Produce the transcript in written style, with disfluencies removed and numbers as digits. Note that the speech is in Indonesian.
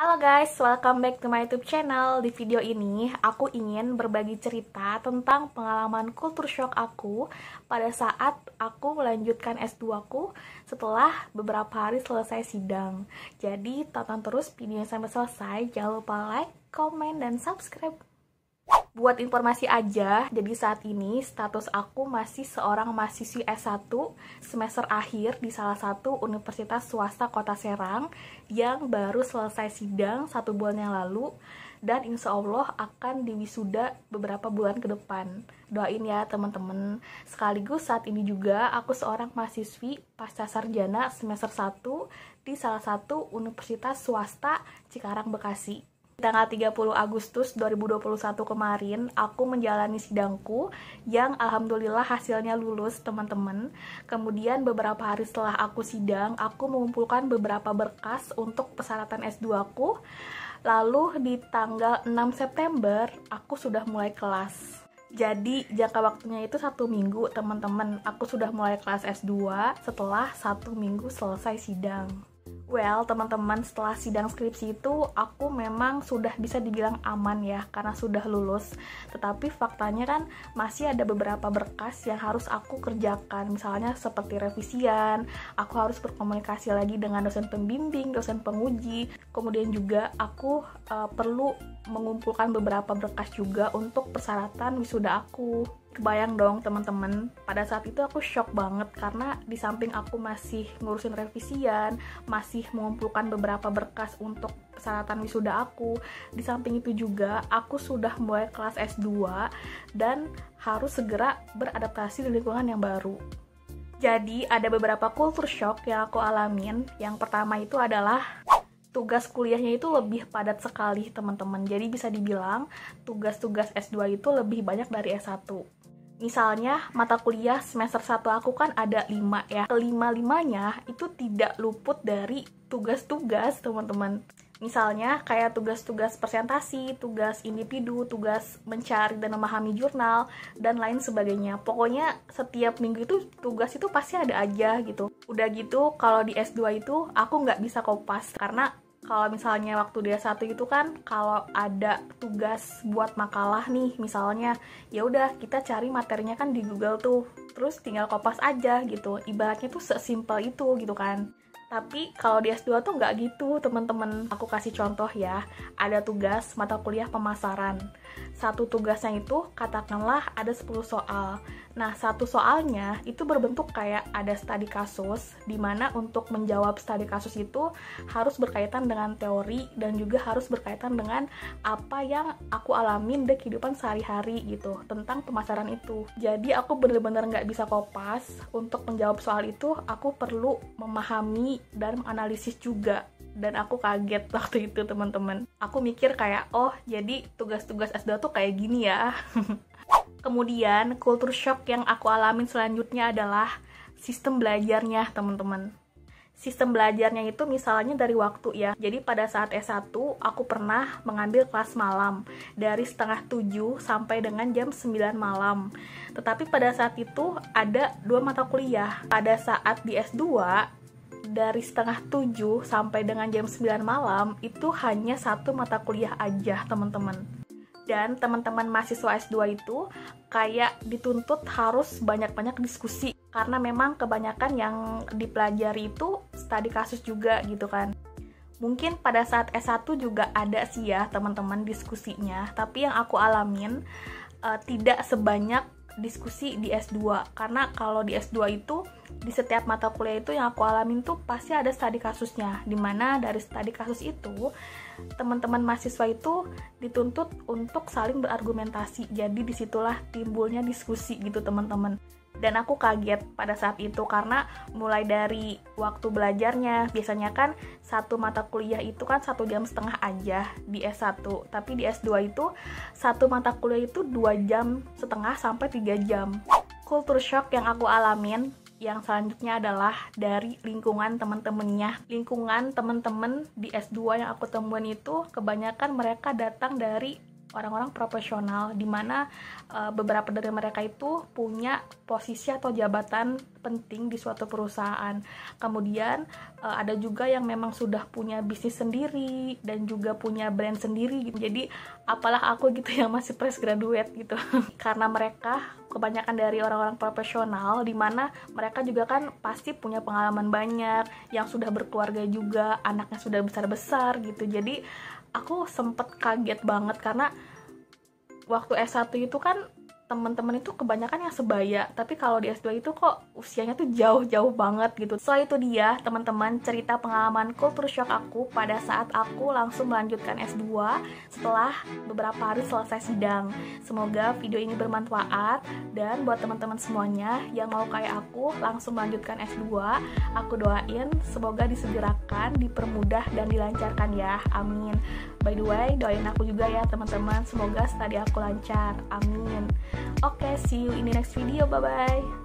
Halo guys, welcome back to my YouTube channel. Di video ini, aku ingin berbagi cerita tentang pengalaman culture shock aku pada saat aku melanjutkan S2 aku setelah beberapa hari selesai sidang. Jadi, tonton terus videonya sampai selesai. Jangan lupa like, comment, dan subscribe. Buat informasi aja, jadi saat ini status aku masih seorang mahasiswi S1 semester akhir di salah satu universitas swasta Kota Serang yang baru selesai sidang 1 bulan yang lalu dan insya Allah akan diwisuda beberapa bulan ke depan. Doain ya teman-teman. Sekaligus saat ini juga aku seorang mahasiswi pasca sarjana semester 1 di salah satu universitas swasta Cikarang, Bekasi. Tanggal 30 Agustus 2021 kemarin, aku menjalani sidangku yang alhamdulillah hasilnya lulus, teman-teman. Kemudian beberapa hari setelah aku sidang, aku mengumpulkan beberapa berkas untuk persyaratan S2 aku. Lalu di tanggal 6 September, aku sudah mulai kelas. Jadi jangka waktunya itu 1 minggu, teman-teman. Aku sudah mulai kelas S2 setelah 1 minggu selesai sidang. Well, teman-teman, setelah sidang skripsi itu, aku memang sudah bisa dibilang aman ya, karena sudah lulus. Tetapi faktanya kan masih ada beberapa berkas yang harus aku kerjakan. Misalnya seperti revisian, aku harus berkomunikasi lagi dengan dosen pembimbing, dosen penguji. Kemudian juga aku perlu mengumpulkan beberapa berkas juga untuk persyaratan wisuda aku. Kebayang dong teman-teman, pada saat itu aku shock banget karena di samping aku masih ngurusin revisian, masih mengumpulkan beberapa berkas untuk persyaratan wisuda aku, di samping itu juga aku sudah mulai kelas S2 dan harus segera beradaptasi di lingkungan yang baru. Jadi ada beberapa culture shock yang aku alamin. Yang pertama itu adalah tugas kuliahnya itu lebih padat sekali teman-teman. Jadi bisa dibilang tugas-tugas S2 itu lebih banyak dari S1. Misalnya mata kuliah semester 1 aku kan ada 5 ya. Kelima-limanya itu tidak luput dari tugas-tugas teman-teman. Misalnya kayak tugas-tugas presentasi, tugas individu, tugas mencari dan memahami jurnal, dan lain sebagainya. Pokoknya setiap minggu itu tugas itu pasti ada aja gitu. Udah gitu kalau di S2 itu aku nggak bisa kopas karena kalau misalnya waktu dia satu itu kan kalau ada tugas buat makalah nih misalnya, ya udah kita cari materinya kan di Google tuh, terus tinggal kopas aja gitu, ibaratnya tuh sesimpel itu gitu kan. Tapi kalau di S2 tuh nggak gitu teman-teman. Aku kasih contoh ya, ada tugas mata kuliah pemasaran. Satu tugasnya itu katakanlah ada 10 soal. Nah, satu soalnya itu berbentuk kayak ada studi kasus, dimana untuk menjawab studi kasus itu harus berkaitan dengan teori dan juga harus berkaitan dengan apa yang aku alamin di kehidupan sehari-hari gitu, tentang pemasaran itu. Jadi aku bener-bener nggak bisa kopas. Untuk menjawab soal itu, aku perlu memahami dan menganalisis juga. Dan aku kaget waktu itu teman-teman. Aku mikir kayak, oh jadi tugas-tugas S2 tuh kayak gini ya. Kemudian culture shock yang aku alamin selanjutnya adalah sistem belajarnya teman-teman. Sistem belajarnya itu misalnya dari waktu ya. Jadi pada saat S1 aku pernah mengambil kelas malam dari setengah 7 sampai dengan jam 9 malam. Tetapi pada saat itu ada 2 mata kuliah. Pada saat di S2 dari setengah 7 sampai dengan jam 9 malam itu hanya 1 mata kuliah aja teman-teman. Dan teman-teman mahasiswa S2 itu kayak dituntut harus banyak-banyak diskusi karena memang kebanyakan yang dipelajari itu studi kasus juga gitu kan. Mungkin pada saat S1 juga ada sih ya teman-teman diskusinya, tapi yang aku alamin tidak sebanyak diskusi di S2 karena kalau di S2 itu di setiap mata kuliah itu yang aku alamin tuh pasti ada studi kasusnya, dimana dari studi kasus itu teman-teman mahasiswa itu dituntut untuk saling berargumentasi. Jadi disitulah timbulnya diskusi gitu teman-teman. Dan aku kaget pada saat itu karena mulai dari waktu belajarnya, biasanya kan satu mata kuliah itu kan 1,5 jam aja di S1, tapi di S2 itu satu mata kuliah itu 2,5 jam sampai 3 jam. Culture shock yang aku alamin yang selanjutnya adalah dari lingkungan teman-temannya. Lingkungan teman-teman di S2 yang aku temuin itu kebanyakan mereka datang dari orang-orang profesional, dimana beberapa dari mereka itu punya posisi atau jabatan penting di suatu perusahaan. Kemudian ada juga yang memang sudah punya bisnis sendiri dan juga punya brand sendiri gitu. Jadi apalah aku gitu yang masih fresh graduate gitu. Karena mereka kebanyakan dari orang-orang profesional, dimana mereka juga kan pasti punya pengalaman banyak, yang sudah berkeluarga juga, anaknya sudah besar-besar gitu. Jadi aku sempet kaget banget karena waktu S1 itu kan teman-teman itu kebanyakan yang sebaya, tapi kalau di S2 itu kok usianya tuh jauh-jauh banget gitu. So itu dia teman-teman cerita pengalaman culture shock aku pada saat aku langsung melanjutkan S2 setelah beberapa hari selesai sidang. Semoga video ini bermanfaat, dan buat teman-teman semuanya yang mau kayak aku langsung melanjutkan S2, aku doain semoga disegerakan, dipermudah, dan dilancarkan ya, amin. By the way, doain aku juga ya teman-teman, semoga studi aku lancar, amin. Oke, see you in the next video, bye-bye.